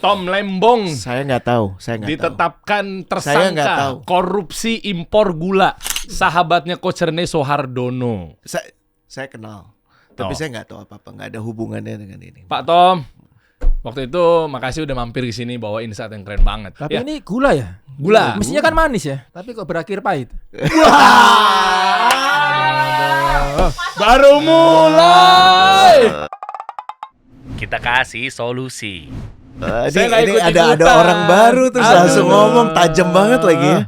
Tom Lembong Saya nggak tahu. ditetapkan Saya nggak tersangka tahu. korupsi impor gula. Sahabatnya Coach Rene Soehardono. Saya kenal. Tapi saya nggak tahu apa-apa. Nggak ada hubungannya dengan ini. Pak Tom, waktu itu makasih udah mampir ke sini bawa insight yang keren banget. Tapi ini gula ya? Gula. Mestinya kan manis ya, tapi kok berakhir pahit. Baru mulai. Kita kasih solusi. Saya nggak Ini ikut-ikutan. ada orang baru terus Aduh. langsung ngomong tajam banget lagi ya.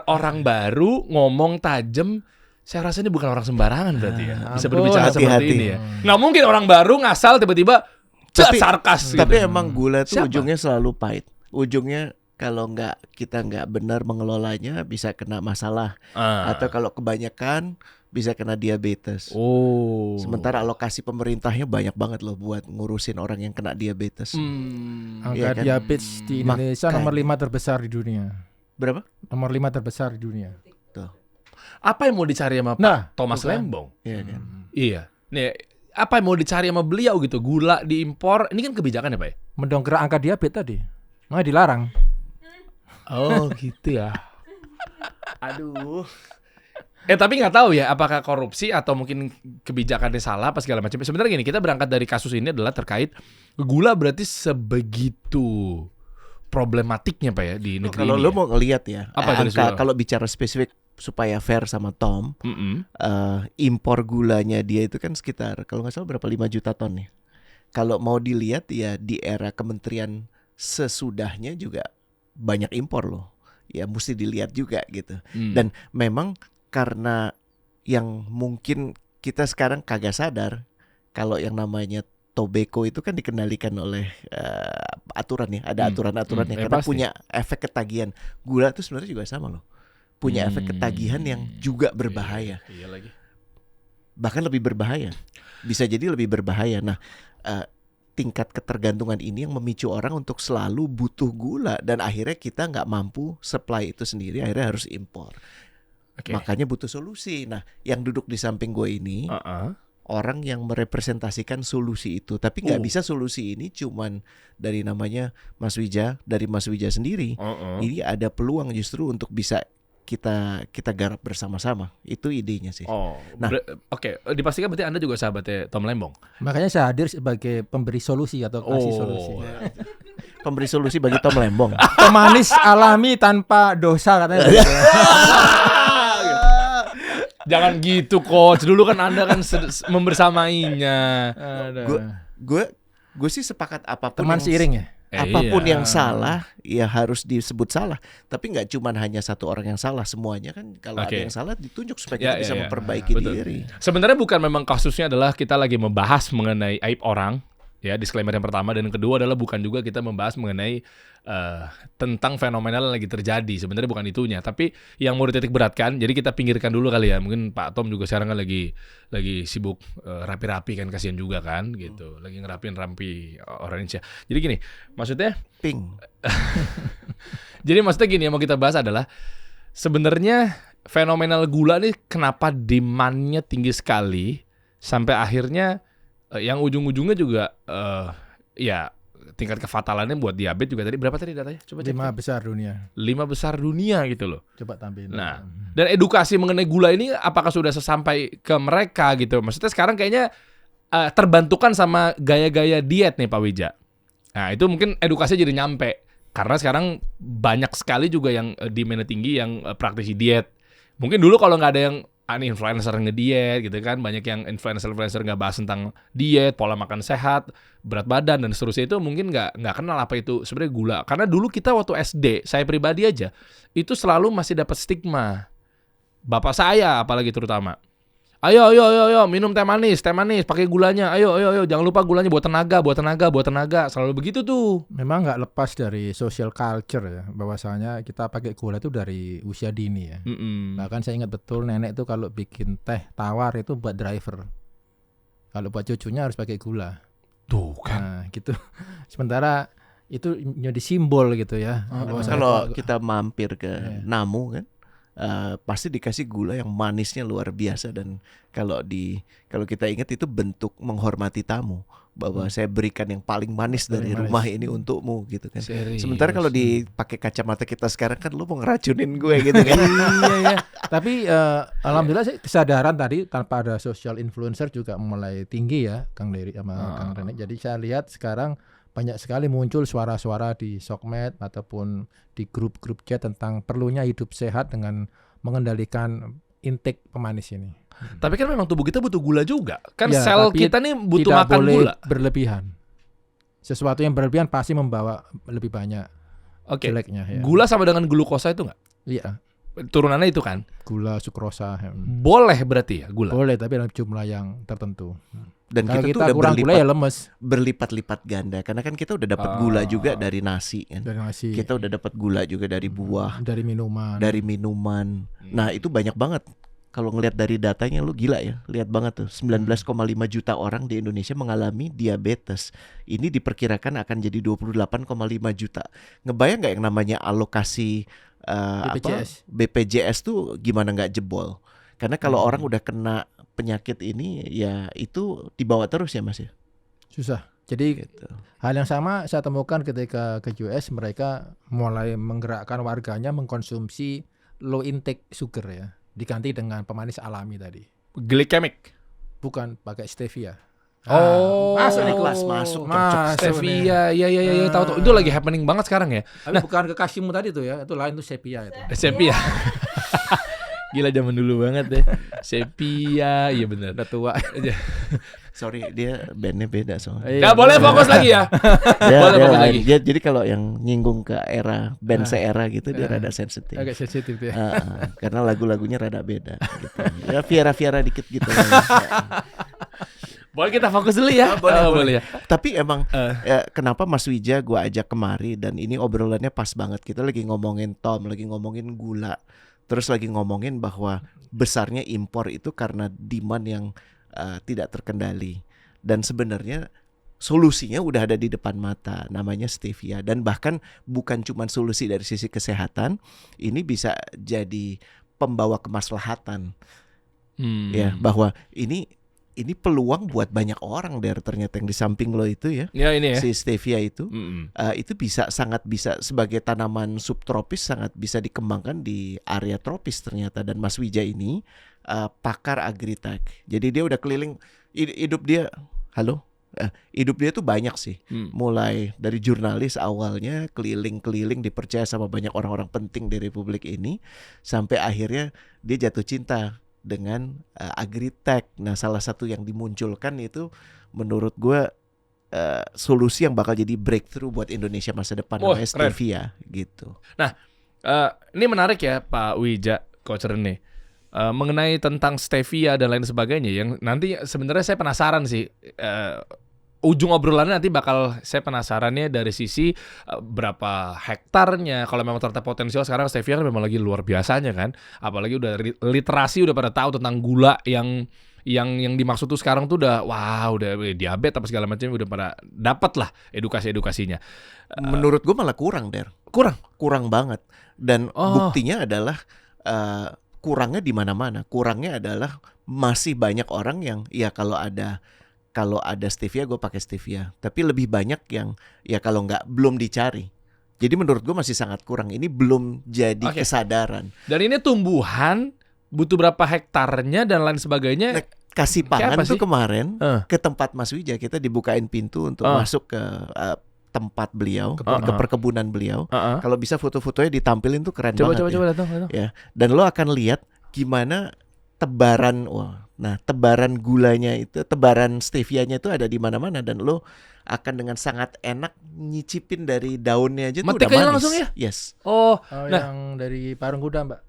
Orang baru ngomong tajam. Saya rasa ini bukan orang sembarangan berarti ya. Bisa ampun. berbicara seperti Hati-hati. ini ya. Nggak mungkin orang baru ngasal tiba-tiba sarkas gitu. Tapi emang gula tuh Siapa? ujungnya selalu pahit. Ujungnya kalau kita nggak benar mengelolanya bisa kena masalah. Atau kalau kebanyakan bisa kena diabetes. Oh. Sementara alokasi pemerintahnya banyak banget loh buat ngurusin orang yang kena diabetes. Angka Iya kan? diabetes di Indonesia Makanya. nomor 5 terbesar di dunia. Berapa? Nomor 5 terbesar di dunia. Tuh. Apa yang mau dicari sama Pak Nah, Thomas bukan. Lembong? Iya kan. Iya. Nih, apa yang mau dicari sama beliau gitu? Gula diimpor. Ini kan kebijakan ya, Pak? Mendongkrak angka diabetes tadi. Makanya dilarang. Oh, gitu ya. Aduh. Tapi nggak tahu ya apakah korupsi atau mungkin kebijakannya salah apa segala macam. Sebenarnya gini, kita berangkat dari kasus ini adalah terkait gula berarti sebegitu problematiknya Pak ya di negeri Kalau ini. lo Ya? mau ngelihat ya, Apa dari angka situ? kalau bicara spesifik supaya fair sama Tom, impor gulanya dia itu kan sekitar kalau nggak salah berapa 5 juta ton ya. Kalau mau dilihat ya di era kementerian sesudahnya juga banyak impor loh. Ya mesti dilihat juga gitu. Dan memang karena yang mungkin kita sekarang kagak sadar kalau yang namanya tobacco itu kan dikendalikan oleh aturan ya, ada aturan-aturannya karena pasti. punya efek ketagihan. Gula itu sebenarnya juga sama loh, punya efek ketagihan yang juga berbahaya, Iya lagi. bahkan lebih berbahaya, bisa jadi lebih berbahaya. Nah, tingkat ketergantungan ini yang memicu orang untuk selalu butuh gula dan akhirnya kita nggak mampu supply itu sendiri, akhirnya harus impor. Oke. Makanya butuh solusi. Nah, yang duduk di samping gue ini orang yang merepresentasikan solusi itu, tapi nggak bisa solusi ini cuman dari namanya Mas Wija, dari Mas Wija sendiri. Ini ada peluang justru untuk bisa kita garap bersama-sama. Itu idenya sih. Oh, Nah. oke. Dipastikan berarti Anda juga sahabatnya Tom Lembong. Makanya saya hadir sebagai pemberi solusi atau kasih solusi. Pemberi solusi bagi Tom Lembong. Pemanis alami tanpa dosa katanya. Jangan gitu coach. Dulu kan Anda kan membersamainya. Gue sih sepakat apapun Teman yang seiring ya. apapun Iya. yang salah ya harus disebut salah. Tapi nggak cuma hanya satu orang yang salah, semuanya kan kalau ada Oke. yang salah ditunjuk supaya kita bisa memperbaiki Betul. diri. Sebenarnya bukan memang kasusnya adalah kita lagi membahas mengenai aib orang, ya disclaimer yang pertama, dan yang kedua adalah bukan juga kita membahas mengenai tentang fenomena yang lagi terjadi. Sebenarnya bukan itunya, tapi yang mau dititik beratkan. Jadi kita pinggirkan dulu kali ya. Mungkin Pak Tom juga sekarang kan lagi sibuk rapi-rapi kan, kasihan juga kan gitu. Lagi ngerapin-rapi orang Indonesia. Jadi gini, maksudnya Ping. Jadi maksudnya gini, yang mau kita bahas adalah sebenarnya fenomenal gula nih kenapa demand-nya tinggi sekali sampai akhirnya yang ujung-ujungnya juga ya tingkat kefatalannya buat diabetes juga tadi berapa tadi datanya? Coba cek. 5 besar dunia. 5 besar dunia gitu loh. Coba tampilin. Nah, dan edukasi mengenai gula ini apakah sudah sesampai ke mereka gitu? Maksudnya sekarang kayaknya terbantukan sama gaya-gaya diet nih Pak Wija. Nah, itu mungkin edukasi jadi nyampe. Karena sekarang banyak sekali juga yang demand tinggi yang praktisi diet. Mungkin dulu kalau nggak ada yang influencer ngediet gitu kan, banyak yang influencer nggak bahas tentang diet, pola makan sehat, berat badan dan seterusnya, itu mungkin nggak kenal apa itu sebenarnya gula. Karena dulu kita waktu SD, saya pribadi aja itu selalu masih dapat stigma. Bapak saya apalagi terutama. Ayo minum teh manis, pakai gulanya. Ayo, jangan lupa gulanya buat tenaga. Selalu begitu tuh. Memang nggak lepas dari social culture ya, bahwasanya kita pakai gula itu dari usia dini ya. Bahkan saya ingat betul nenek tuh kalau bikin teh tawar itu buat driver. Kalau buat cucunya harus pakai gula. Tuh kan. Nah, gitu. Sementara itu jadi simbol gitu ya. Kalau kita mampir ke Namu kan, pasti dikasih gula yang manisnya luar biasa. Dan kalau kita ingat itu bentuk menghormati tamu, bahwa saya berikan yang paling manis dari rumah ini untukmu gitu kan. Serius. Sementara kalau dipakai kacamata kita sekarang kan lu mau ngeracunin gue gitu kan. Iya. Tapi alhamdulillah sih kesadaran tadi tanpa ada social influencer juga mulai tinggi ya, Kang Dery sama Kang Rene. Jadi saya lihat sekarang banyak sekali muncul suara-suara di Sokmed ataupun di grup-grup chat tentang perlunya hidup sehat dengan mengendalikan intake pemanis ini. Tapi kan memang tubuh kita butuh gula juga. Kan Ya, sel tapi kita nih butuh tidak makan boleh gula. berlebihan. Sesuatu yang berlebihan pasti membawa lebih banyak Oke. jeleknya ya. Gula sama dengan glukosa itu nggak? Iya, Turunannya itu kan? gula, sukrosa. Boleh berarti ya gula? Boleh tapi dalam jumlah yang tertentu. Dan Kalau kita tuh kita udah kurang gula ya lemes berlipat-lipat ganda, karena kan kita udah dapat gula juga dari nasi kan. dari nasi, Kita udah dapat gula juga dari buah, dari minuman. dari minuman. Nah, itu banyak banget. Kalau ngelihat dari datanya lu gila ya. Lihat banget tuh 19,5 juta orang di Indonesia mengalami diabetes. Ini diperkirakan akan jadi 28,5 juta. Ngebayang nggak yang namanya alokasi BPJS tuh gimana nggak jebol? Karena kalau orang udah kena penyakit ini ya itu dibawa terus ya Mas ya. Susah. Jadi Gitu. hal yang sama saya temukan ketika ke US, mereka mulai menggerakkan warganya mengkonsumsi low intake sugar ya, diganti dengan pemanis alami tadi. Glycemic. Bukan pakai stevia. Oh, masuk nih kelas, masuk. Stevia, iya, tahu. Itu lagi happening banget sekarang ya. Tapi bukan kekasihmu tadi tuh ya, itu lain tuh stevia itu. Stevia. Gila zaman dulu banget deh. Stevia, iya benar. Udah tua. Sorry, dia bandnya beda soalnya. Nggak boleh fokus lagi ya. Boleh fokus lagi. Jadi kalau yang nyinggung ke era band seera gitu dia rada sensitif. Agak sensitif ya. Karena lagu-lagunya rada beda gitu. Ya Viera dikit gitu. Boleh kita fokus dulu ya. Boleh ya. Tapi emang kenapa Mas Wija gua ajak kemari, dan ini obrolannya pas banget. Kita lagi ngomongin Tom, lagi ngomongin gula. Terus lagi ngomongin bahwa besarnya impor itu karena demand yang tidak terkendali. Dan sebenarnya solusinya udah ada di depan mata, namanya stevia. Dan bahkan bukan cuma solusi dari sisi kesehatan, ini bisa jadi pembawa kemaslahatan. Ya, bahwa ini peluang buat banyak orang ternyata yang di samping lo itu ya. Ya ini ya. Si stevia itu itu sangat bisa sebagai tanaman subtropis, sangat bisa dikembangkan di area tropis ternyata. Dan Mas Wija ini pakar agritech. Jadi dia udah keliling hidup dia. Hidup dia tuh banyak sih. Mulai dari jurnalis awalnya keliling-keliling dipercaya sama banyak orang-orang penting di Republik ini, sampai akhirnya dia jatuh cinta dengan agritech. Nah, salah satu yang dimunculkan itu menurut gue solusi yang bakal jadi breakthrough buat Indonesia masa depan, namanya stevia gitu. Nah, ini menarik ya Pak Wija, Coach Rene, mengenai tentang stevia dan lain sebagainya. Yang nanti sebenarnya saya penasaran sih. Ujung obrolannya nanti bakal saya penasarannya dari sisi berapa hektarnya. Kalau memang ternyata potensial, sekarang stevia kan memang lagi luar biasanya kan. Apalagi udah literasi udah pada tahu tentang gula yang dimaksud tuh sekarang tuh udah udah diabetes apa segala macam udah pada dapat lah edukasinya. Menurut gue malah kurang, kurang banget. Dan buktinya adalah kurangnya di mana-mana. Kurangnya adalah masih banyak orang yang ya kalau ada stevia gue pakai stevia, tapi lebih banyak yang ya kalau nggak belum dicari. Jadi menurut gue masih sangat kurang. Ini belum jadi kesadaran. Dan ini tumbuhan butuh berapa hektarnya dan lain sebagainya. Nah, kasih pangan tuh kemarin ke tempat Mas Wija, kita dibukain pintu untuk masuk ke tempat beliau, ke perkebunan beliau. Kalau bisa foto-fotonya ditampilin tuh keren banget. Coba datang. Ya. Dan lo akan lihat gimana tebaran tebaran gulanya itu, tebaran stevianya itu ada di mana-mana, dan lo akan dengan sangat enak nyicipin dari daunnya aja tuh udah manis. Langsung ya? Yes. Yang dari parung kuda, Mbak.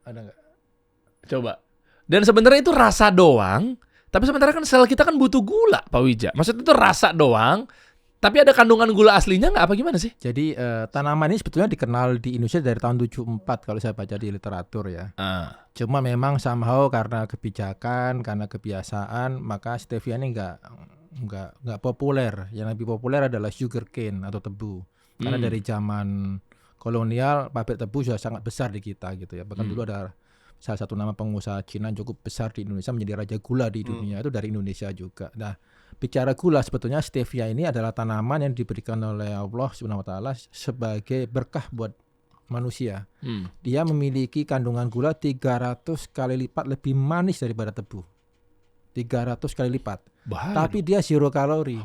Ada nggak? Coba. Dan sebenarnya itu rasa doang, tapi sebenarnya kan sel kita kan butuh gula, Pak Wija. Maksudnya itu rasa doang, tapi ada kandungan gula aslinya nggak, apa gimana sih? Jadi tanaman ini sebetulnya dikenal di Indonesia dari tahun 74 kalau saya baca di literatur ya. Cuma memang somehow karena kebijakan, karena kebiasaan, maka stevia ini nggak populer. Yang lebih populer adalah sugar cane atau tebu. Karena dari zaman kolonial pabrik tebu sudah sangat besar di kita gitu ya. Bahkan dulu ada salah satu nama pengusaha Cina yang cukup besar di Indonesia, menjadi raja gula di dunia, itu dari Indonesia juga. Nah, bicara gula, sebetulnya stevia ini adalah tanaman yang diberikan oleh Allah Subhanahu wa taala sebagai berkah buat manusia. Dia memiliki kandungan gula 300 kali lipat lebih manis daripada tebu. 300 kali lipat. Bahaya. Tapi dia zero kalori.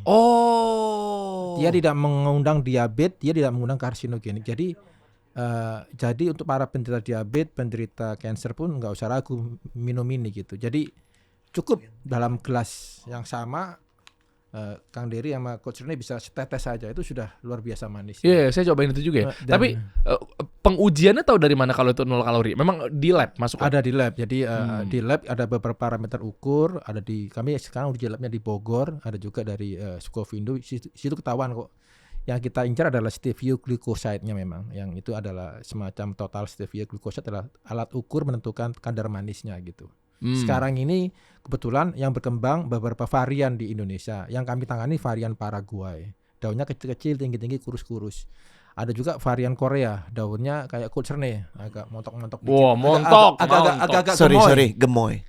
Dia tidak mengundang diabetes, dia tidak mengundang karsinogenik. Jadi untuk para penderita diabetes, penderita kanker pun nggak usah ragu minum ini gitu. Jadi cukup dalam gelas yang sama, Kang Dery sama Coach Rene bisa setetes saja, itu sudah luar biasa manis. Iya, saya cobain itu juga ya. Tapi pengujiannya tahu dari mana kalau itu 0 kalori? Memang di lab masuk? Ada di lab. Jadi di lab ada beberapa parameter ukur. Ada kami sekarang uji labnya di Bogor. Ada juga dari Skovindo. Situ ketahuan kok. Yang kita incar adalah stevioglycoside-nya memang. Yang itu adalah semacam total stevioglycoside adalah alat ukur menentukan kadar manisnya gitu. Sekarang ini kebetulan yang berkembang beberapa varian di Indonesia. Yang kami tangani varian Paraguay. Daunnya kecil-kecil, tinggi-tinggi, kurus-kurus. Ada juga varian Korea, daunnya kayak Coach Rene, agak montok-montok. Wah, montok. Agak gemoy.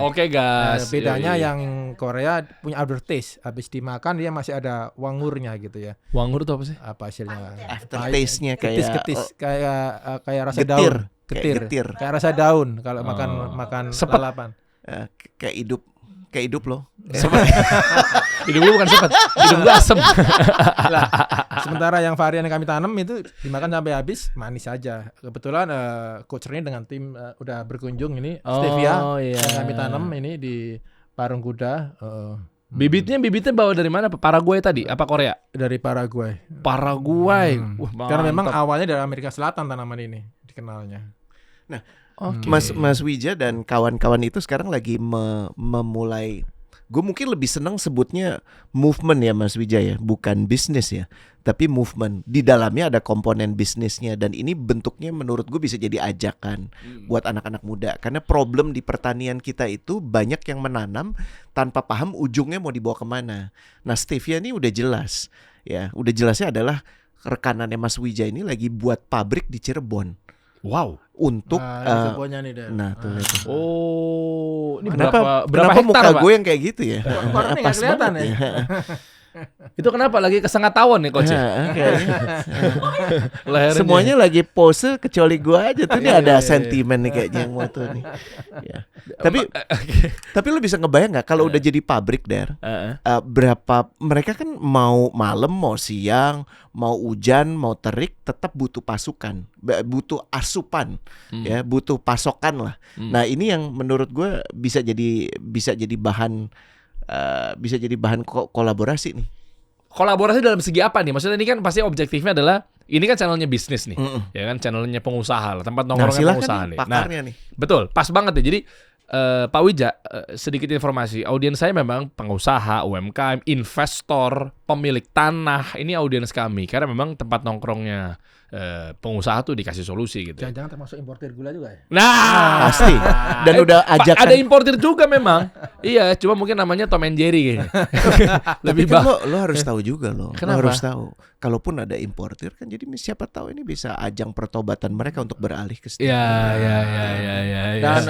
Oke, guys. Bedanya yang Korea punya aftertaste. Habis dimakan dia masih ada wangurnya gitu ya. Wangur itu apa sih? Apa hasilnya? Aftertaste-nya kayak ketis, kayak rasa getir. daun. Getir. Kayak rasa daun kalau makan lalapan. Kayak hidup loh. Hidup gue bukan sepet, hidup gue asem. Lah, sementara yang varian yang kami tanam itu dimakan sampai habis manis saja. Kebetulan Coach Rene dengan tim udah berkunjung ini stevia yang kami tanam ini di Parung Kuda. Bibitnya bawa dari mana? Paraguay tadi? Apa Korea? Dari Paraguay. Wah, karena memang awalnya dari Amerika Selatan tanaman ini dikenalnya. Nah, Mas Wija dan kawan-kawan itu sekarang lagi memulai, gue mungkin lebih senang sebutnya movement ya Mas Wija ya, bukan bisnis ya, tapi movement. Di dalamnya ada komponen bisnisnya, dan ini bentuknya menurut gue bisa jadi ajakan buat anak-anak muda. Karena problem di pertanian kita itu banyak yang menanam tanpa paham ujungnya mau dibawa kemana. Nah, stevia ini udah jelas ya, udah jelasnya adalah rekanannya Mas Wija ini lagi buat pabrik di Cirebon. Wow. Untuk nah tuh lihat. Ini berapa hektar, muka Pak? gue yang kayak gitu ya? Warnanya nggak kelihatan ya. Itu kenapa lagi kesengatauan nih Coach? Semuanya lagi pose kecuali gue aja tuh. Ini ada sentimen nih kayaknya yang mau tuh nih. Ya. Tapi lu bisa ngebayang nggak kalau udah jadi pabrik Der? Berapa mereka kan mau malam, mau siang, mau hujan, mau terik, tetap butuh pasukan, butuh asupan, ya, butuh pasokan lah. Nah ini yang menurut gue bisa jadi bahan. Bisa jadi bahan kolaborasi nih. Kolaborasi dalam segi apa nih? Maksudnya ini kan pasti objektifnya adalah ini kan channelnya bisnis nih, ya kan channelnya pengusaha lah, tempat nongkrongnya pengusaha nih. Nih. Betul, pas banget ya. Jadi Pak Wija, sedikit informasi, audiens saya memang pengusaha, UMKM, investor, pemilik tanah. Ini audiens kami karena memang tempat nongkrongnya pengusaha tuh dikasih solusi gitu. Jangan-jangan termasuk importir gula juga ya? Nah, pasti. Dan udah ajakan. Ada importir juga memang. Iya, cuma mungkin namanya Tom and Jerry kayaknya. Lebih kan lo harus tahu juga lo. Kenapa? Lo harus tahu. Kalaupun ada importir kan jadi siapa tahu ini bisa ajang pertobatan mereka untuk beralih ke stevia. Ya. Dan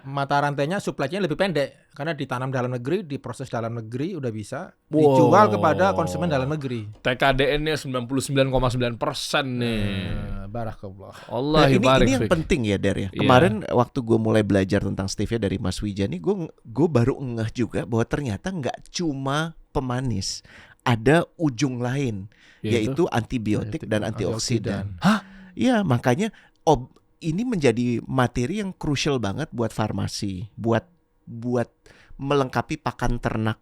mata rantainya supply-nya lebih pendek karena ditanam dalam negeri, diproses dalam negeri udah bisa dijual kepada konsumen dalam negeri. TKDN-nya 99,9% nih. Barakallah. Allah ini yang penting ya Der ya. Kemarin waktu gue mulai belajar tentang stevia dari Mas Wija nih, gue baru ngeh juga bahwa ternyata nggak cuma pemanis, ada ujung lain, yaitu antibiotik dan antioksidan. Hah? Iya, makanya ini menjadi materi yang krusial banget buat farmasi, buat melengkapi pakan ternak.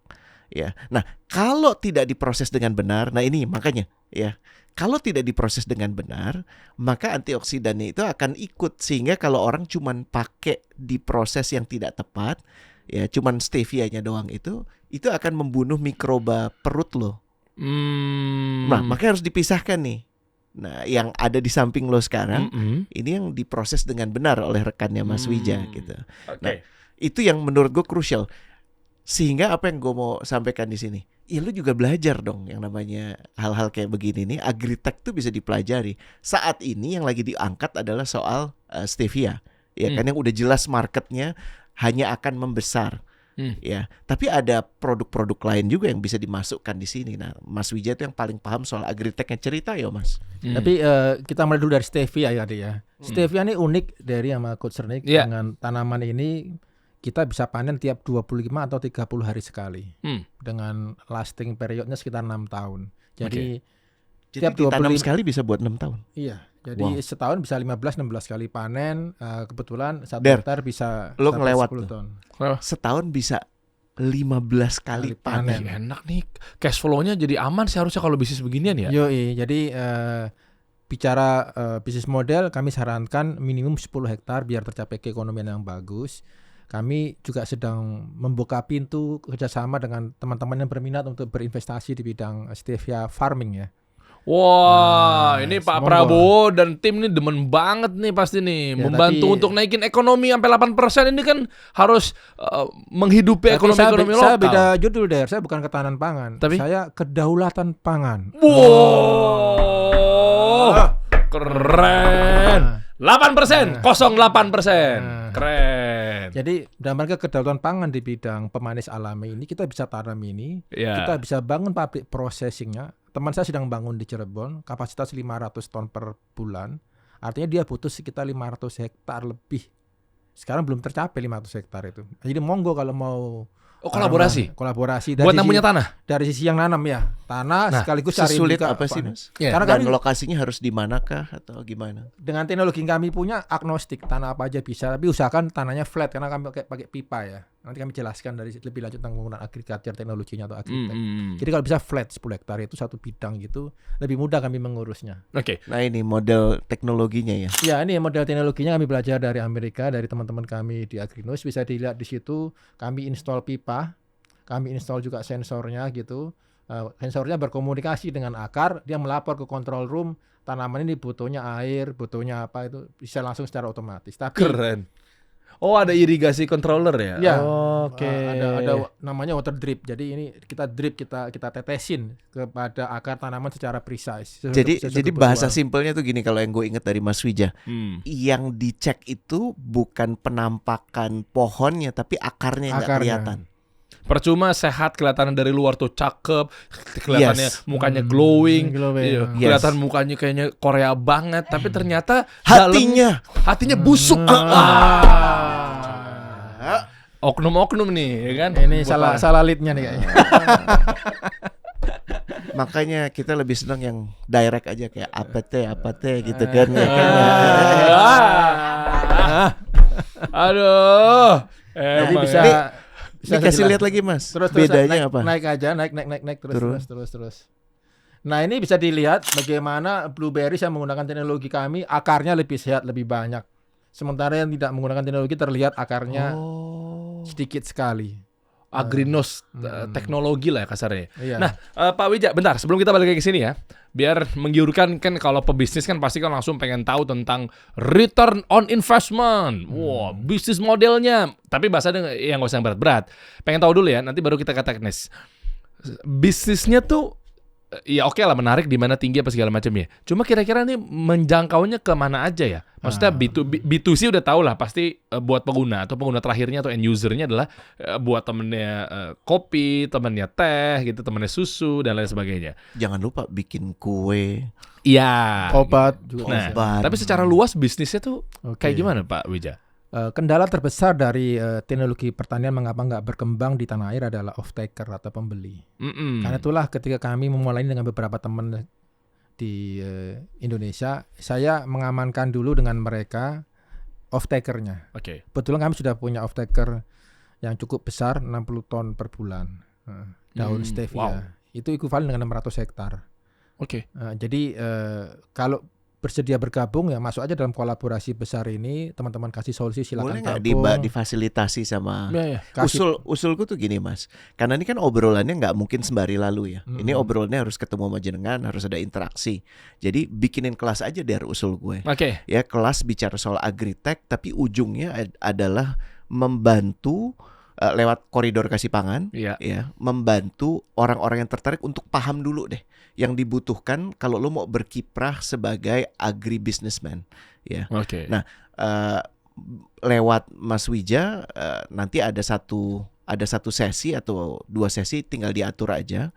Ya, nah kalau tidak diproses dengan benar, nah ini makanya ya, kalau tidak diproses dengan benar, maka antioksidannya itu akan ikut, sehingga kalau orang cuman pakai di proses yang tidak tepat, ya cuman stevianya doang itu akan membunuh mikroba perut lo. Nah, makanya harus dipisahkan nih. Nah, yang ada di samping lo sekarang, ini yang diproses dengan benar oleh rekannya Mas Wija gitu. Okay. Nah, itu yang menurut gue krusial. Sehingga apa yang gue mau sampaikan di sini, ya lu juga belajar dong yang namanya hal-hal kayak begini nih. Agritech tuh bisa dipelajari. Saat ini yang lagi diangkat adalah soal stevia, ya kan, yang udah jelas marketnya hanya akan membesar. Ya, tapi ada produk-produk lain juga yang bisa dimasukkan di sini. Nah, Mas Wijaya itu yang paling paham soal agritechnya, cerita ya Mas. Tapi kita mulai dulu dari stevia ya tadi ya. Stevia ini unik dari sama Coach Sernik. Dengan tanaman ini kita bisa panen tiap 25 atau 30 hari sekali. Dengan lasting periodnya sekitar 6 tahun. Jadi tiap ditanam sekali bisa buat 6 tahun. Iya. Jadi setahun bisa 15-16 kali panen. Kebetulan 1 hektar bisa lo ngelewat 10 ton. Setahun bisa 15 kali panen. Enak nih. Cash flow-nya jadi aman sih harusnya kalau bisnis beginian ya. Yoi. Jadi bicara bisnis model, kami sarankan minimum 10 hektar biar tercapai keekonomian yang bagus. Kami juga sedang membuka pintu kerjasama dengan teman-teman yang berminat untuk berinvestasi di bidang stevia farming ya. Wah, ini Pak Prabowo dan tim ini demen banget nih pasti nih. Ya, membantu untuk naikin ekonomi sampai 8% ini kan harus menghidupi ekonomi lokal. Saya beda judul deh, saya bukan ketahanan pangan. Tapi saya kedaulatan pangan. Wow, keren. 8%, 08%. Keren. Jadi dalam rangka kedaulatan pangan di bidang pemanis alami ini kita bisa tanam ini, kita bisa bangun pabrik processingnya. Teman saya sedang bangun di Cirebon, kapasitas 500 ton per bulan. Artinya dia butuh sekitar 500 hektar lebih. Sekarang belum tercapai 500 hektar itu. Jadi monggo kalau mau kolaborasi dari buat punya tanah. Dari sisi yang nanam ya. Tanah sekaligus cari sesulit apa sih Mas? Karena dan lokasinya harus di manakah atau gimana? Dengan teknologi yang kami punya agnostik, tanah apa aja bisa, tapi usahakan tanahnya flat karena kami pakai pipa ya. Nanti kami jelaskan dari lebih lanjut tentang penggunaan agriculture teknologinya atau agritech. Jadi kalau bisa flat 10 hektar itu satu bidang gitu, lebih mudah kami mengurusnya. Oke. Nah, ini model teknologinya ya. Ya, ini model teknologinya kami belajar dari Amerika, dari teman-teman kami di Agrinos. Bisa dilihat di situ, kami install pipa, kami install juga sensornya gitu. Sensornya berkomunikasi dengan akar, dia melapor ke control room, tanaman ini butuhnya air, butuhnya apa itu bisa langsung secara otomatis. Tapi keren. Oh, ada irigasi controller ya? Ya. Oke. Ada namanya water drip. Jadi ini kita drip, kita tetesin kepada akar tanaman secara precise. Jadi bahasa simpelnya tuh gini, kalau yang gue ingat dari Mas Wija, yang dicek itu bukan penampakan pohonnya tapi akarnya yang nggak kelihatan. Percuma sehat kelihatan dari luar tuh cakep, kelihatannya mukanya glowing. Kelihatan mukanya kayaknya Korea banget, tapi ternyata hatinya busuk. Oknum-oknum nih, ya kan? Ini salah leadnya nih kayaknya. Makanya kita lebih senang yang direct aja kayak apa teh gitu kan ya kan. Aduh. Jadi bisa kasih lihat lagi Mas. Terus bedanya apa? Naik aja, naik terus. Nah, ini bisa dilihat bagaimana blueberries yang menggunakan teknologi kami akarnya lebih sehat, lebih banyak. Sementara yang tidak menggunakan teknologi terlihat akarnya sedikit sekali. Agrinos teknologi lah ya kasarnya. Iya. Nah, Pak Wija, bentar sebelum kita balik ke sini ya, biar menggiurkan kan kalau pebisnis kan pasti kan langsung pengen tahu tentang return on investment. Wah, bisnis modelnya. Tapi bahasanya yang nggak usah berat-berat. Pengen tahu dulu ya, nanti baru kita ke teknis. Bisnisnya tuh ya oke lah, menarik di mana tinggi apa segala macam ya. Cuma kira-kira nih menjangkaunya ke mana aja ya? Maksudnya B2C udah tahu lah pasti buat pengguna atau pengguna terakhirnya atau end usernya adalah buat temennya kopi, temennya teh gitu, temennya susu dan lain sebagainya. Jangan lupa bikin kue. Iya. Obat gitu. Nah, tapi secara luas bisnisnya tuh kayak gimana Pak Wija? Kendala terbesar dari teknologi pertanian mengapa nggak berkembang di tanah air adalah off-taker atau pembeli. Karena itulah ketika kami memulai dengan beberapa teman di Indonesia, saya mengamankan dulu dengan mereka off-takernya. Kebetulan kami sudah punya off-taker yang cukup besar, 60 ton per bulan. Daun stevia. Itu ekuivalen dengan 600 hektar. Jadi kalau bersedia bergabung ya masuk aja dalam kolaborasi besar ini, teman-teman kasih solusi silakan. Boleh nggak difasilitasi sama usulku tuh gini Mas, karena ini kan obrolannya nggak mungkin sembari lalu ya. Ini obrolannya harus ketemu sama jenengan, harus ada interaksi. Jadi bikinin kelas aja dari usul gue. Ya kelas bicara soal agritech, tapi ujungnya adalah membantu lewat koridor kasih pangan, Iya. ya, membantu orang-orang yang tertarik untuk paham dulu deh yang dibutuhkan kalau lo mau berkiprah sebagai agribusinessman, ya. Oke. Nah, lewat Mas Wija nanti ada satu sesi atau 2 sesi, tinggal diatur aja,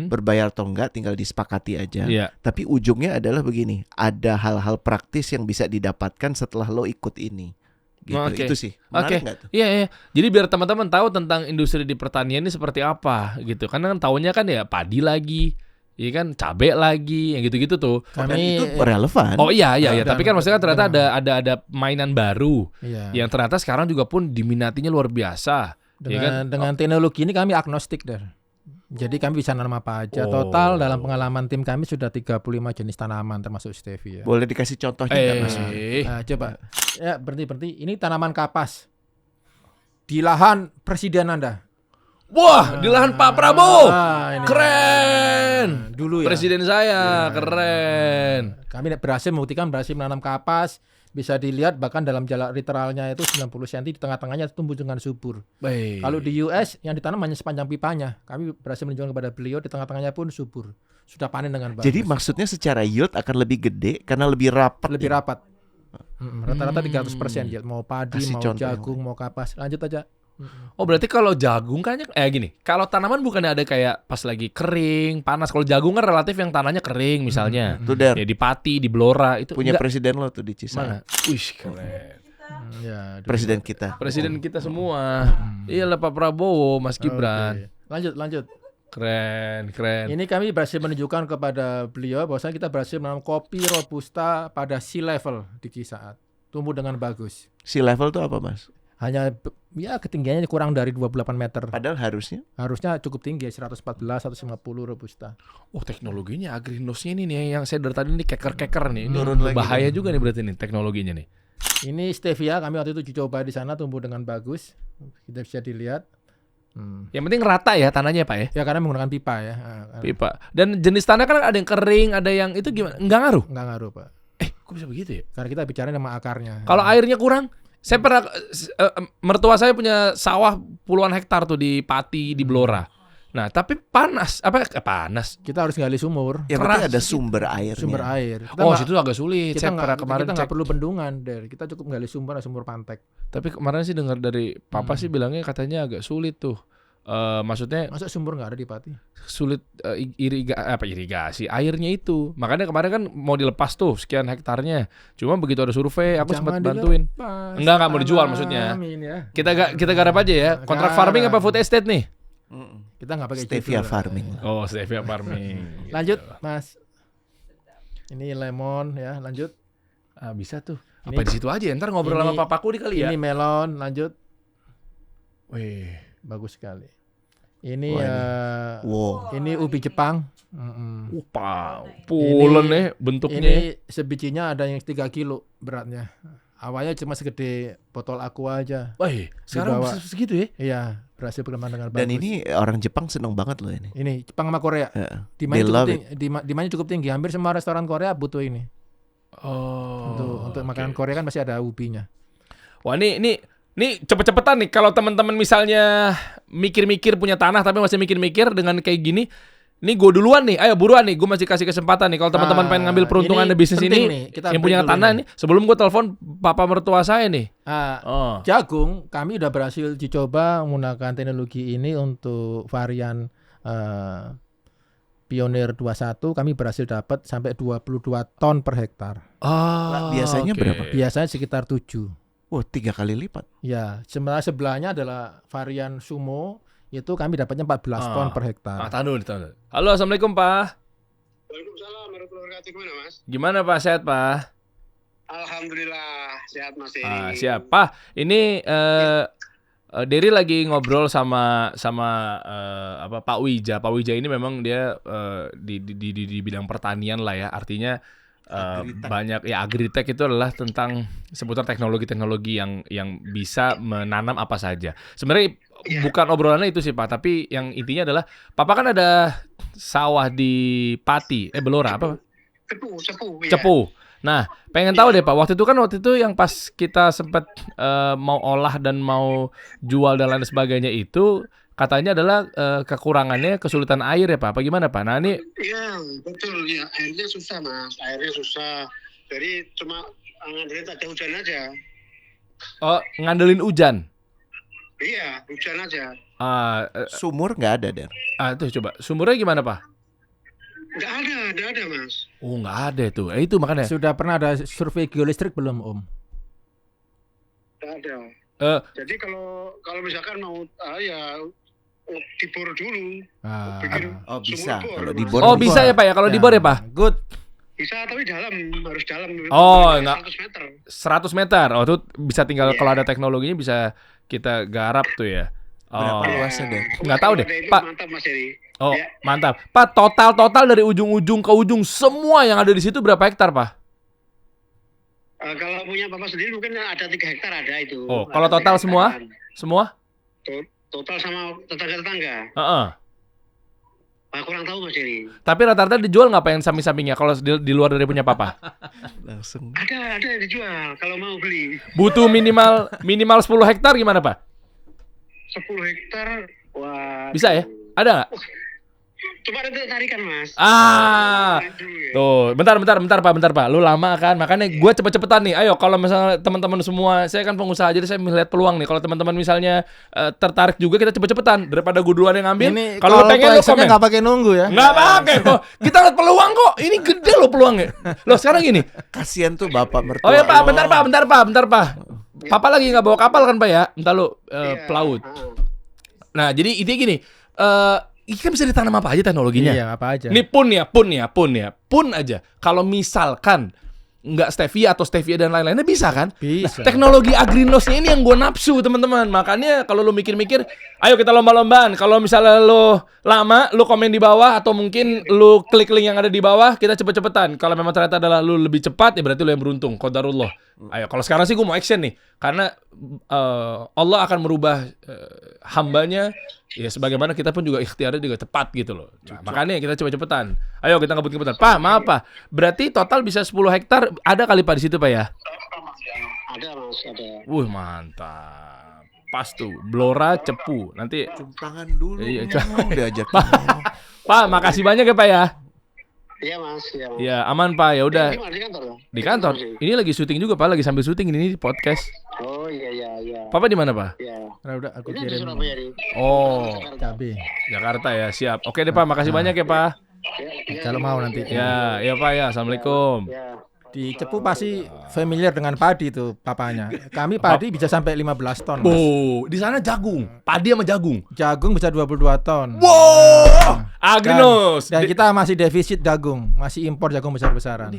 berbayar atau enggak tinggal disepakati aja. Iya. Tapi ujungnya adalah begini, ada hal-hal praktis yang bisa didapatkan setelah lo ikut ini. Gitu. Oke. Itu sih. Oke. Menarik nggak tuh? Iya, iya. Jadi biar teman-teman tahu tentang industri di pertanian ini seperti apa gitu. Karena kan taunya kan ya padi lagi, iya kan, cabai lagi, yang gitu-gitu tuh. Dan itu relevan. Oh iya, iya, iya. Dan- Tapi kan maksudnya kan ternyata dan- ada mainan baru Iya. yang ternyata sekarang juga pun diminatinya luar biasa. Ya kan? Dengan teknologi ini kami agnostik Der. Jadi kami bisa nanam apa aja. Oh. Total dalam pengalaman tim kami sudah 35 jenis tanaman termasuk stevia. Boleh dikasih contohnya nggak, Mas? Coba. Ya, berhenti. Ini tanaman kapas. Di lahan presiden Anda. Wah, di lahan Pak Prabowo. Ini. Keren. Dulu ya. Presiden saya, keren. Kami berhasil menanam kapas. Bisa dilihat bahkan dalam jarak literalnya itu 90 cm, di tengah-tengahnya tumbuh dengan subur. Baik. Kalau di US yang ditanam hanya sepanjang pipanya. Kami berhasil menunjukkan kepada beliau di tengah-tengahnya pun subur. Sudah panen dengan bagus. Jadi maksudnya secara yield akan lebih gede karena lebih rapat. lebih ya? rapat. Rata-rata 300% yield. Mau padi, Kasih mau contoh yang jagung, mau kapas. Lanjut aja. Oh, berarti kalau jagung kan gini. Kalau tanaman bukannya ada kayak pas lagi kering, panas. Kalau jagung kan relatif yang tanahnya kering misalnya. Tuh Der, Ya di Pati, di Blora itu punya enggak. presiden lo tuh di Cisauk. Mana? Wih, keren. Ya, Presiden kita. Presiden kita semua. Iyalah Pak Prabowo, Mas Gibran. Oke. Lanjut. Keren. Ini kami berhasil menunjukkan kepada beliau bahwasanya kita berhasil menanam kopi robusta pada sea level di Cisauk. Tumbuh dengan bagus. Sea level tuh apa, Mas? Hanya ketinggiannya kurang dari 28 meter. Padahal harusnya Harusnya cukup tinggi, 114, 150 robusta. Oh, teknologinya Agrinos-nya ini nih yang saya dari tadi nih keker-keker nih. Ini Turun lagi bahaya nih. juga nih berarti nih teknologinya nih. Ini stevia kami waktu itu uji coba di sana, tumbuh dengan bagus. Kita bisa dilihat. Yang penting rata ya tanahnya, Pak ya. Ya karena menggunakan pipa ya. Pipa. Dan jenis tanah kan ada yang kering, ada yang itu gimana? Enggak ngaruh. Enggak ngaruh, Pak. Kok bisa begitu ya? Karena kita bicara sama akarnya. Kalau airnya kurang, saya pernah mertua saya punya sawah puluhan hektar tuh di Pati, di Blora. Nah, tapi panas. Panas. Kita harus gali sumur. yang penting ada sumber airnya. Sumber air. Kita Oh, nggak- situ agak sulit. kita Saya pernah kemarin nggak cek. perlu bendungan, Der. Kita cukup gali sumur pantek. Tapi kemarin sih dengar dari papa sih bilangnya katanya agak sulit tuh. Maksudnya Masa sumur nggak ada di Pati? sulit irigasi airnya itu. Makanya kemarin kan mau dilepas tuh sekian hektarnya. Cuma begitu ada survei aku sempat Jangan bantuin. dilepas. Enggak mau dijual maksudnya. Amin ya. Kita garap aja ya. Kontrak Garap. farming apa food estate nih? Kita nggak pakai Stevia judul. farming. Oh, stevia farming. Lanjut, Mas. Ini lemon ya, lanjut. Ah, bisa tuh. Ini- Apa di situ aja? Ntar ngobrol ini- sama papaku kali ya. Ini melon, lanjut. Wih. Bagus sekali. Ini Wah, Wow. ini ubi Jepang. Pulen nih bentuknya. Ini sebijinya ada yang 3 kilo beratnya. Awalnya cuma segede botol aqua aja. Wih, sekarang Dibawa. segitu ya? Iya, berhasil berkembang dengan bagus. Dan ini orang Jepang seneng banget loh ini. Ini Jepang sama Korea. Ya. Demandnya They cukup love tinggi. Demandnya cukup tinggi. Hampir semua restoran Korea butuh ini. Oh. Untuk makanan Korea kan pasti ada ubinya. Wah, ini cepet-cepetan nih kalau teman-teman misalnya mikir-mikir punya tanah tapi masih mikir-mikir dengan kayak gini. Nih gue duluan nih, ayo buruan nih, gue masih kasih kesempatan nih. Kalau teman-teman pengen ngambil peruntungan ini di bisnis penting ini, nih, kita yang punya break dulu tanah nih. nih, sebelum gue telepon papa mertua saya nih. Oh. Jagung kami udah berhasil dicoba menggunakan teknologi ini untuk varian Pioneer 21. Kami berhasil dapat sampai 22 ton per hektar. biasanya oke. berapa? Biasanya sekitar 7. Wah, 3 kali lipat. Ya, sebelahnya adalah varian Sumo, itu kami dapatnya 14 ton per hektar. tahan dulu. Halo, assalamualaikum Pak. Waalaikumsalam warahmatullahi wabarakatuh. Gimana Mas? Gimana Pak, sehat Pak? Alhamdulillah sehat Mas. Siap Pak. Ini Dery lagi ngobrol sama Pak Wija. Pak Wija ini memang dia di bidang pertanian lah ya. Artinya Agritech. banyak ya agritech itu adalah tentang seputar teknologi-teknologi yang bisa menanam apa saja. Sebenarnya bukan obrolannya itu sih Pak, tapi yang intinya adalah Papa kan ada sawah di Pati, Belora apa? Cepu. Cepu. Nah, pengen tahu deh Pak, waktu itu yang pas kita sempat mau olah dan mau jual dan lain sebagainya itu katanya adalah kekurangannya kesulitan air ya Pak. Apa gimana Pak? Nah ini Iya, betul. Ya, airnya susah, Mas. Airnya susah. Jadi cuma ngandelin ada hujan aja. ngandelin hujan. Iya, hujan aja. Sumur nggak ada, Der. Tuh coba sumbernya gimana Pak? Nggak ada, Mas. Oh nggak ada tuh. Itu makanya. Sudah pernah ada survei geolistrik belum Om? Nggak ada. Jadi kalau misalkan mau dibor dulu. Bikin Bisa. sumur bor, Kalau Mas. dibor. Bisa ya Pak ya kalau dibor ya Pak? Good. Bisa, tapi harus dalam. Oh, nggak. 100 meter. 100 meter. Oh itu bisa tinggal Iya. kalau ada teknologinya bisa kita garap tuh ya. Berapa luasnya, Der? Nggak tahu deh, Kalau ada itu Pak. Mantap, Mas Heri. Oh, Ya. mantap. Pak, total dari ujung-ujung ke ujung semua yang ada di situ berapa hektar, Pak? Kalau punya Bapak sendiri mungkin ada 3 hektar ada itu. Oh, Ada kalau 3 total semua? hektaran. Semua? Total sama tetangga-tetangga. Heeh. Kurang tahu Mas Heri. Tapi rata-rata dijual nggak pengen samping-sampingnya kalau di luar dari punya papa? Langsung. Ada yang dijual kalau mau beli. Butuh minimal 10 hektar gimana, Pak? 10 hektar. Wah. Bisa ya? Ada nggak? Coba nanti tarikan, Mas. Tuh, bentar Pak. Lu lama kan, makanya gue cepet-cepetan nih. Ayo, kalau misalnya teman-teman semua, saya kan pengusaha, jadi saya melihat peluang nih. Kalau teman-teman misalnya tertarik juga, kita cepet-cepetan daripada gue duluan yang ngambil. Ini Kalau lu pengen lu komen. nggak pakai nunggu ya? Nggak pakai kok. Kita lihat peluang kok. Ini gede loh peluangnya. Loh sekarang gini. Kasihan tuh bapak mertua. Oh ya Pak, bentar Pak. Papa lagi nggak bawa kapal kan Pak ya? Bentar lu Iya. pelaut. Nah, jadi intinya gini. Ini kan bisa ditanam apa aja teknologinya. Iya, apa aja. Ini pun aja. Kalau misalkan nggak stevia atau stevia dan lain-lainnya bisa kan? Bisa. Nah, teknologi agrinosnya ini yang gue nafsu teman-teman. Makanya kalau lu mikir-mikir, ayo kita lomba-lombaan. Kalau misalnya lu lama, lu komen di bawah atau mungkin lu klik link yang ada di bawah, kita cepet-cepetan. Kalau memang ternyata adalah lu lebih cepat, ya berarti lu yang beruntung. Qadarullah. Ayo, kalau sekarang sih gue mau action nih, karena Allah akan merubah hambanya. Ya sebagaimana kita pun juga ikhtiarnya juga cepat gitu loh. Nah, makanya kita cepet-cepetan. Ayo kita ngebut-ngebutan. Pak, maaf Pak. Berarti total bisa 10 hektar. Ada kali Pak di situ Pak ya? Ada, Mas, ada. Mantap. Pas tuh. Blora cepu. Nanti Cium tangan dulu. Iya, Diajak. Pak, makasih banyak ya Pak ya. Iya, Mas. Ya, aman Pak. Ya udah. Di kantor ya? Di kantor. Ini lagi syuting juga Pak, lagi sambil syuting ini podcast. Oh, iya. Papa di mana Pak? Iya. Udah aku Ini di kirim Surabaya nih. Oh, cabe. Jakarta ya. Siap. Oke deh Pak, makasih banyak ya Pak. Kalau mau nanti. Ya Pak ya. Assalamualaikum. Ya. Di Cepu pasti familiar dengan padi tuh papanya. Kami padi bisa sampai 15 ton. Mas. Oh, di sana jagung. Padi sama jagung. Jagung bisa 22 ton. Wow. Agrinos. Dan kita masih defisit jagung, masih impor jagung besar-besaran.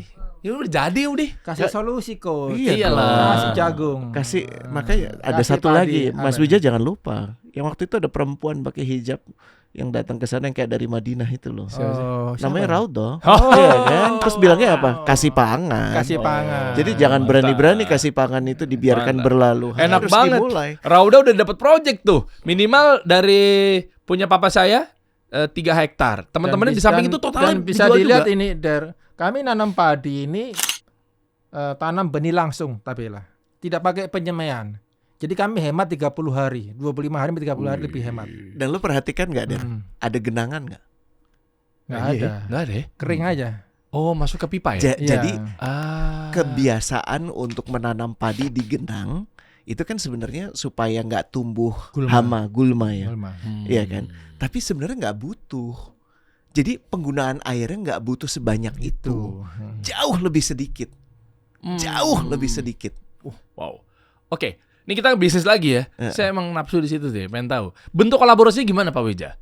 Ya udah jadi udah. Kasih solusi kok. Iya Iyalah. Kasih jagung. Kasih, makanya ada Kasih satu padi, lagi, Mas apa? Wija jangan lupa. Yang waktu itu ada perempuan pakai hijab yang datang ke sana yang kayak dari Madinah itu loh. Oh, Namanya siapa? Raudo. Oh. Iya kan? Terus bilangnya apa? Kasih pangan. Kasih pangan. Jadi jangan berani-berani kasih pangan itu dibiarkan Mantap. berlalu. Enak Harus banget. dimulai. Rauda udah dapat project tuh. Minimal dari punya papa saya 3 hektar. Teman-teman di samping itu totalnya dan bisa dijual dilihat juga. ini kami nanam padi ini tanam benih langsung tapi lah. Tidak pakai penyemaian. Jadi kami hemat 30 hari, 25 hari sampai 30 hari lebih hemat. Dan lu perhatikan nggak, Der? Ada genangan nggak? Nggak Iya, ada. Nggak ada ya? Kering aja. Oh, masuk ke pipa ya? Iya. Jadi Ah. kebiasaan untuk menanam padi di genang itu kan sebenarnya supaya nggak tumbuh Gulma. gulma ya. Gulma. Iya kan? Tapi sebenarnya nggak butuh. Jadi penggunaan airnya nggak butuh sebanyak itu. Jauh lebih sedikit. Jauh lebih sedikit. Wow. Oke, ini kita bisnis lagi ya. Saya emang nafsu di situ deh, pengen tahu. Bentuk kolaborasinya gimana Pak Wija?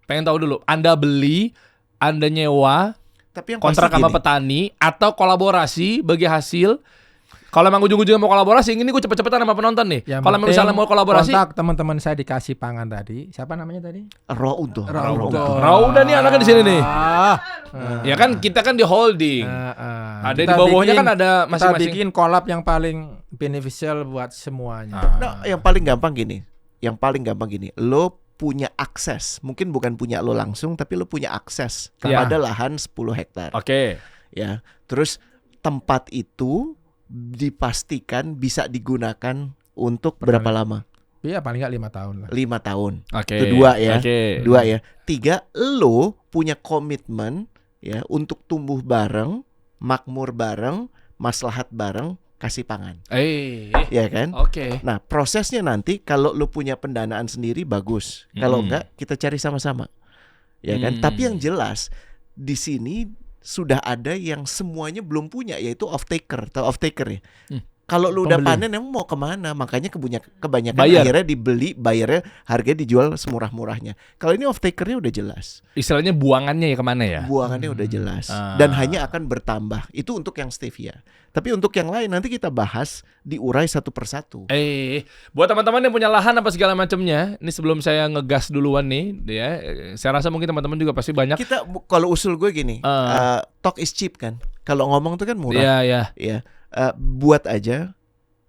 Pengen tahu dulu. Anda beli, Anda nyewa, Tapi yang kontrak pasti sama gini, petani, atau kolaborasi bagi hasil. Kalau emang ujung-ujungnya mau kolaborasi, ini gue cepet-cepetan sama penonton nih. Yang Kalau emang penting misalnya mau kolaborasi, kontak teman-teman saya dikasih pangan tadi. Siapa namanya tadi? Raudo. Rauda nih anaknya di sini nih. Ah. Ya kan kita kan di holding. Ada di Kita bawahnya bikin- kan ada Kita masing-masing. bikin collab yang paling beneficial buat semuanya. Nah, yang paling gampang gini. Lo punya akses, mungkin bukan punya lo langsung, tapi lo punya akses kepada lahan 10 hektar. Oke. Ya. Terus tempat itu dipastikan bisa digunakan untuk berapa lama? Iya paling nggak 5 tahun lah. 5 tahun. Oke. Itu 2 ya. Oke. 2 ya. 3, lo punya komitmen ya untuk tumbuh bareng, makmur bareng, maslahat bareng, kasih pangan. Ya kan? Oke. Nah, prosesnya nanti kalau lo punya pendanaan sendiri bagus. Kalau enggak, kita cari sama-sama. Ya kan? Tapi yang jelas di sini sudah ada yang semuanya belum punya, yaitu off-taker atau off-taker ya. Kalau lu udah panen emang mau kemana? Makanya kebanyakan akhirnya dibeli, bayarnya harganya dijual semurah-murahnya. Kalau ini off-takernya udah jelas. Istilahnya buangannya ya kemana ya? Buangannya udah jelas. Dan hanya akan bertambah. Itu untuk yang stevia. Tapi untuk yang lain nanti kita bahas, diurai satu persatu. Buat teman-teman yang punya lahan apa segala macamnya, ini sebelum saya ngegas duluan nih, ya, saya rasa mungkin teman-teman juga pasti banyak. Kita kalau usul gue gini, talk is cheap kan. Kalau ngomong tuh kan murah. Iya. Buat aja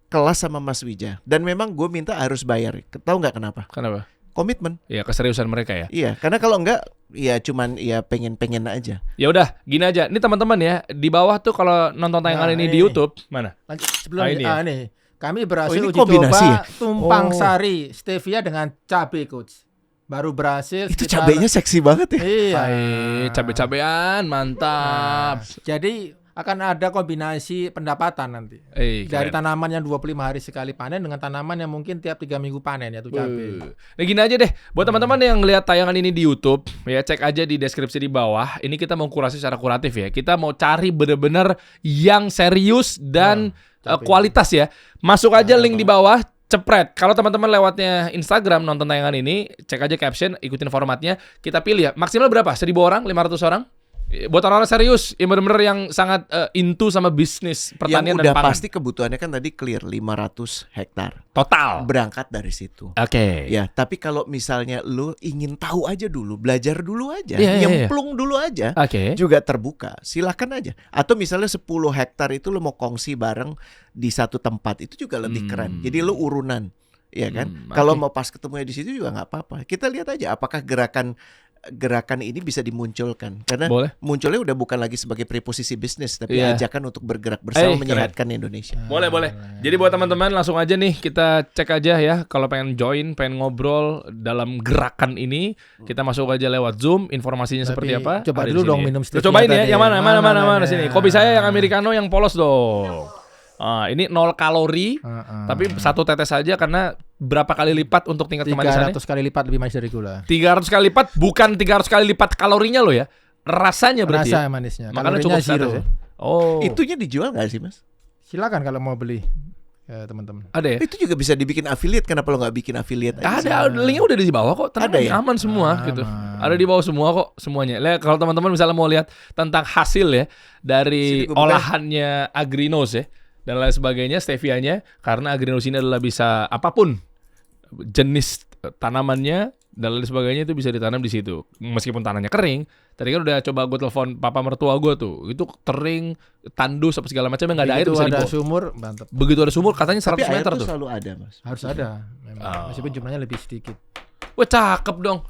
kelas sama Mas Wija. Dan memang gue minta harus bayar. Tahu nggak kenapa? Kenapa? Komitmen. Ya keseriusan mereka ya. Iya, karena kalau enggak ya cuman ya pengen aja. Ya udah, gini aja. Ini teman-teman ya, di bawah tuh kalau nonton tayangan ini di YouTube, mana? Sebelum ini. Kami berhasil ini uji kombinasi coba ya? tumpang sari stevia dengan cabai, coach. Baru berhasil. Itu cabenya seksi banget ya. Iya. Cabe-cabean, mantap. Jadi akan ada kombinasi pendapatan nanti. Dari tanaman yang 25 hari sekali panen dengan tanaman yang mungkin tiap 3 minggu panen, yaitu cabai. Nah gini aja deh, buat teman-teman yang lihat tayangan ini di YouTube, ya cek aja di deskripsi di bawah. Ini kita mau kurasi secara kuratif ya. Kita mau cari bener-bener yang serius dan kualitas ya. Masuk aja link di bawah. Cepret. Kalau teman-teman lewatnya Instagram nonton tayangan ini, cek aja caption, ikutin formatnya. Kita pilih ya. Maksimal berapa? 1.000 orang? 500 orang? Buat orang-orang serius, yang benar-benar yang sangat into sama bisnis pertanian yang dan udah pangan. pasti kebutuhannya kan tadi clear 500 hektar. Total. Berangkat dari situ. Oke. Ya, tapi kalau misalnya lu ingin tahu aja dulu, belajar dulu aja, nyemplung dulu aja, juga terbuka. Silakan aja. Atau misalnya 10 hektar itu lu mau kongsi bareng di satu tempat, itu juga lebih keren. Jadi lu urunan, ya kan? Kalau mau pas ketemunya di situ juga nggak apa-apa. Kita lihat aja apakah gerakan ini bisa dimunculkan, karena munculnya udah bukan lagi sebagai preposisi bisnis, tapi ajakan untuk bergerak bersama menyehatkan Indonesia. Boleh. Jadi buat teman-teman langsung aja nih kita cek aja ya, kalau pengen join, pengen ngobrol dalam gerakan ini, kita masuk aja lewat Zoom, informasinya seperti apa. Coba dulu dong minum stevia. Cobain ya, yang mana sini. Ya. Kopi saya yang americano yang polos dong. Ini 0 kalori, tapi 1 tetes saja karena berapa kali lipat untuk tingkat kemanisannya? 300 kali lipat lebih manis dari gula. 300 kali lipat, bukan 300 kali lipat kalorinya loh ya. Rasanya berarti. Rasa manisnya. Makanya cukup zero. Ya? Itunya dijual nggak sih, Mas? Silakan kalau mau beli. Teman-teman. Ada ya? Itu juga bisa dibikin affiliate. Kenapa lo nggak bikin affiliate aja? Ada, linknya udah di bawah kok. Ada ya? Aman semua gitu. Ada di bawah semua kok semuanya. Kalau teman-teman misalnya mau lihat tentang hasil ya dari olahannya Agrinos ya dan lain sebagainya, stevianya, karena Agrinos ini adalah bisa apapun jenis tanamannya dan lain sebagainya itu bisa ditanam di situ. Meskipun tanahnya kering. Tadi kan udah coba gue telepon papa mertua gue tuh, itu kering, tandus apa segala macam, nggak ada air bisa dibawa. Begitu ada sumur, mantap. Begitu ada sumur katanya 100 tapi meter air tuh. Selalu ada, Mas. Harus ada. Memang. Meskipun jumlahnya lebih sedikit. Wah cakep dong.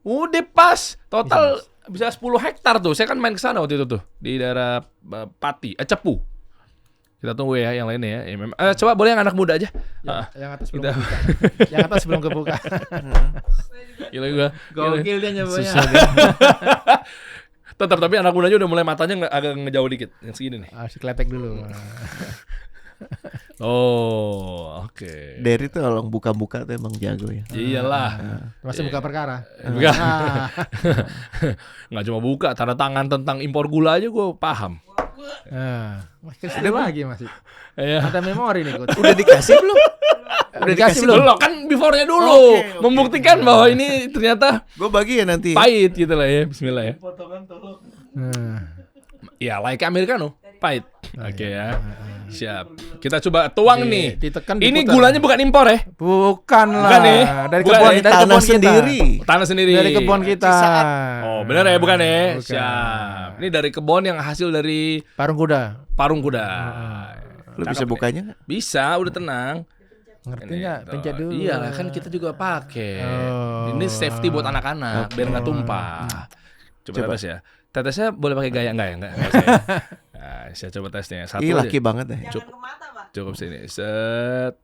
Udah pas. Total bisa 10 hektar tuh. Saya kan main ke sana waktu itu tuh di daerah Pati, Cepu. Kita tunggu ya yang lainnya ya. Coba boleh yang anak muda aja. Yang atas belum kebuka. Yang atas belum kebuka. Gila gua. Gokil dia nyobanya. Tetap tapi anak mudanya udah mulai matanya agak ngejauh dikit. Yang segini nih. Harus kletek dulu. Oh, oke. Derry tuh kalau buka-buka tuh emang jago ya. Iyalah. Masih buka perkara. Nggak cuma buka, tanda tangan tentang impor gula aja gue paham. Ada lagi masih. Ada memori nih, Coach. Udah dikasih belum? Udah dikasih belum? Belum, kan before-nya dulu. Membuktikan bahwa ini ternyata gue bagi ya nanti. Pahit gitu lah ya. Bismillah ya. Potongan tolong. Ya, like americano. Pahit. Oke ya. Siap. Kita coba tuang nih. Ditekan, ini diputar. gulanya bukan impor ya? Bukan lah. Bukan nih. Dari Bukan kebun, ya? dari Tanah kebun sendiri. Tanah sendiri. Dari kebun kita. Oh, benar ya, bukan ya? Bukan. Siap. Ini dari kebun yang hasil dari Parung kuda. parung kuda. Lu bisa bukanya nggak? Bisa, udah tenang. Ngerti nggak? Pencet dulu. Iya, kan kita juga pakai. Oh. Ini safety buat anak-anak, biar nggak tumpah. Coba tetes ya. Tetesnya boleh pakai gaya enggak ya? Enggak usah ya. Nah, saya coba tesnya. Satu Ih, aja. laki banget deh. Cukup. Jangan ke mata, Pak. Cukup sini. Set.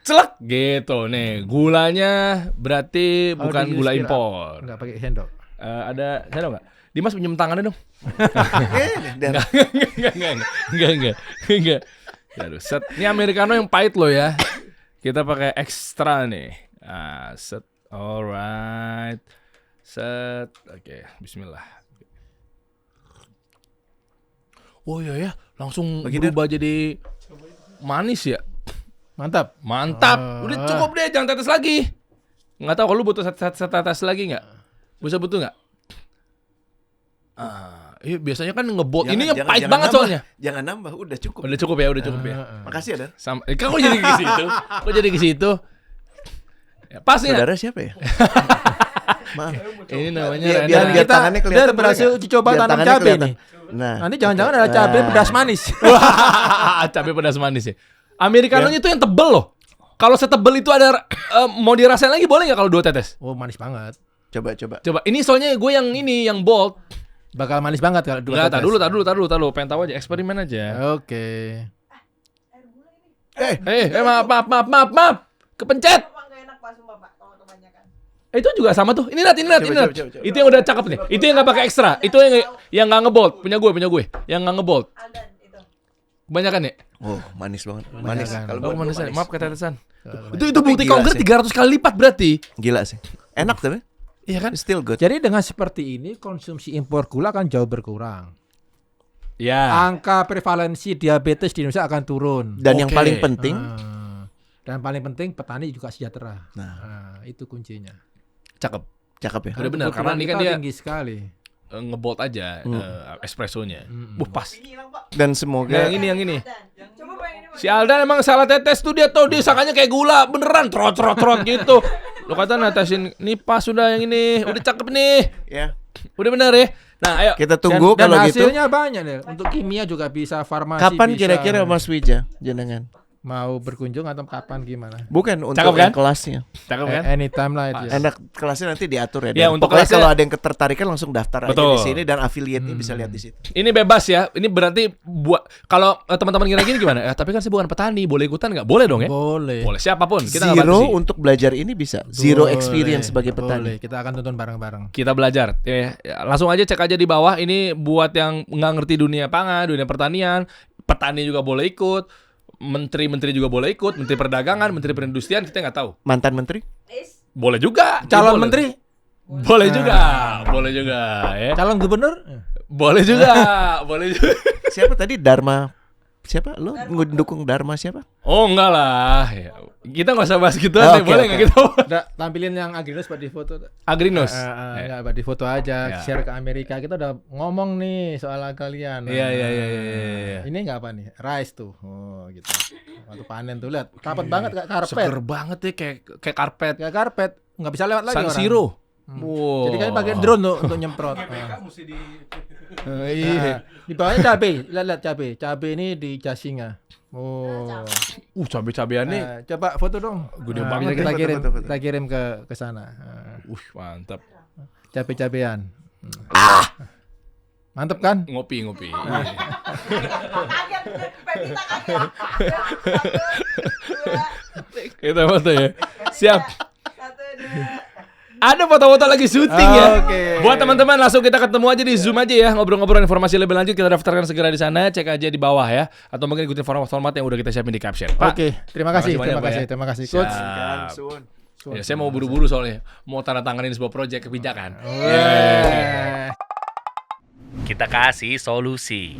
Celek gitu nih. Gulanya berarti Oh, bukan di gula use impor. Enggak pakai sendok. Ada saya nggak? Dimas pinjam tangannya dong. Dan Enggak. Aduh, set. Ini americano yang pahit loh ya. Kita pakai ekstra nih. Set. Alright. Set. Oke, bismillah. Oh iya ya, langsung Bagi berubah jadi manis ya. Mantap. Mantap. Udah cukup deh, jangan tetes lagi. Nggak tahu kalau lu butuh tetes lagi nggak? Bisa butuh nggak? Iya biasanya kan ngebolt. Ini yang pahit banget nambah. soalnya. Jangan nambah, udah cukup. Udah cukup ya, udah cukup ya. Makasih ya, Dan. Kok jadi ke situ? Kok jadi ke situ? Ya, pas ya. Saudara siapa ya? Maaf. Ini namanya Biar, Rena. biar, biar Kita- tangannya kelihatan. Dan berhasil boleh nggak? dicoba Biar tanam tangannya cabai kelihatan. nih. Nah, Nanti jangan-jangan ada cabai pedas manis. Wah, cabai pedas manis ya. Americanonya itu yang tebel loh. Kalau setebel itu ada mau dirasain lagi boleh nggak kalau 2 tetes? Oh, manis banget. coba. Coba. Ini soalnya gue yang ini yang bold. Bakal manis banget kalau dua Enggak, tetes. tar dulu. Pengen tahu aja, eksperimen aja. Oke. Maaf. Kepencet. Pak nggak enak, Pak, sumpah, Pak, kalau kebanyakan. Itu juga sama tuh. Ini Nat. Coba. Itu yang udah cakep nih. Itu yang nggak pakai ekstra. Itu yang nggak ngebold. Punya gue. Yang nggak ngebold. Aldan itu. Kebanyakan ya? Oh, manis banget. Manis. kan. Kalau Oh, buat manis. gua Maaf ketetesan. Kalau Itu bukti Gila konkret sih. 300 kali lipat berarti. Gila sih. Enak tapi. Iya kan? Still good. Jadi dengan seperti ini konsumsi impor gula akan jauh berkurang. Ya. Angka prevalensi diabetes di Indonesia akan turun. Dan yang Oke. paling penting, Dan paling penting petani juga sejahtera. Nah. Itu kuncinya. Cakep. cakep ya. Udah benar, karena Kebutuhan ini kan kita dia tinggi sekali. ngebold aja espressonya. Pas. Dan Nah, semoga yang ini. Dan coba Pak ini, Pak. Si Aldan emang salah tetes tuh dia tuh disangkanya kayak gula beneran trot gitu. Lu kata netesin nih pas sudah yang ini udah cakep nih. ya Udah bener ya. Nah, ayo. kita tunggu dan kalau gitu. hasilnya banyak deh. Untuk kimia juga bisa, farmasi Kapan bisa. kira-kira Mas Wija jenengan? Mau berkunjung atau kapan gimana? Bukan untuk Cakep kan? yang kelasnya. Cakep kan? Anytime lah itu. Enak kelasnya nanti diatur ya. Ya, Dan untuk pokoknya kelasnya- kalau ada yang ketertarikan langsung daftar aja Betul. di sini dan affiliate-nya bisa lihat di situ. Ini bebas ya. Ini berarti buat kalau teman-teman kira gini gimana? Tapi kan saya bukan petani, boleh ikutan nggak? Boleh dong ya? Boleh. Boleh siapapun. Kita nggak Zero batasi. untuk belajar ini bisa. Zero Boleh, experience sebagai boleh. petani. Kita akan tonton bareng-bareng. Kita belajar ya. Langsung aja cek aja di bawah. Ini buat yang nggak ngerti dunia pangan, dunia pertanian, petani juga boleh ikut, menteri-menteri juga boleh ikut, menteri perdagangan, menteri perindustrian, kita nggak tahu. Mantan menteri? Is. Boleh juga. Calon Boleh. menteri, Boleh juga. Boleh juga ya. calon gubernur, Boleh juga. Boleh juga. Siapa tadi? Dharma. Siapa? Lo ngedukung Dharma siapa? Oh enggak lah. Ya. Kita nggak usah bahas gitu Oh, aja. oke, Boleh oke. nggak kita? tampilin yang Agrinos buat di foto. Agrinos. Enggak, buat di foto aja, Ya. share ke Amerika. Kita udah ngomong nih soal kalian. Iya. Ini enggak apa nih? Rice tuh. Oh, gitu. Waktu panen tuh lihat, rapet banget kayak karpet. Seger banget ya kayak karpet. Kayak karpet, nggak bisa lewat lagi San orang. Siro. Wow. Jadi kan pakai drone tuh untuk nyemprot. Iya. Di bawahnya cabai, lihat cabai. Cabai ini di Jasinga. Oh. Cabai-cabean nih Coba foto dong. Gede Nah, banget kita ya. kirim, Foto. kita kirim ke sana. mantap. Cabai-cabean. Mantep kan? Ngopi. Kaget. Pak, kita kaget. 1, 2, Kita foto ya. Siap. 1, 2. Ada foto-foto lagi syuting ya. Oke. Buat teman-teman langsung kita ketemu aja di Zoom aja ya. Ngobrol-ngobrol informasi lebih lanjut kita daftarkan segera di sana. Cek aja di bawah ya. Atau mungkin ikutin format-format yang udah kita siapin di caption. Pak. Oke, terima kasih, Terima kasih terima banyak, kasih, Bu, ya. coach. Siap. Ya, saya mau buru-buru soalnya. Mau tanda tanganin sebuah proyek kebijakan. Yeay. Kita kasih solusi.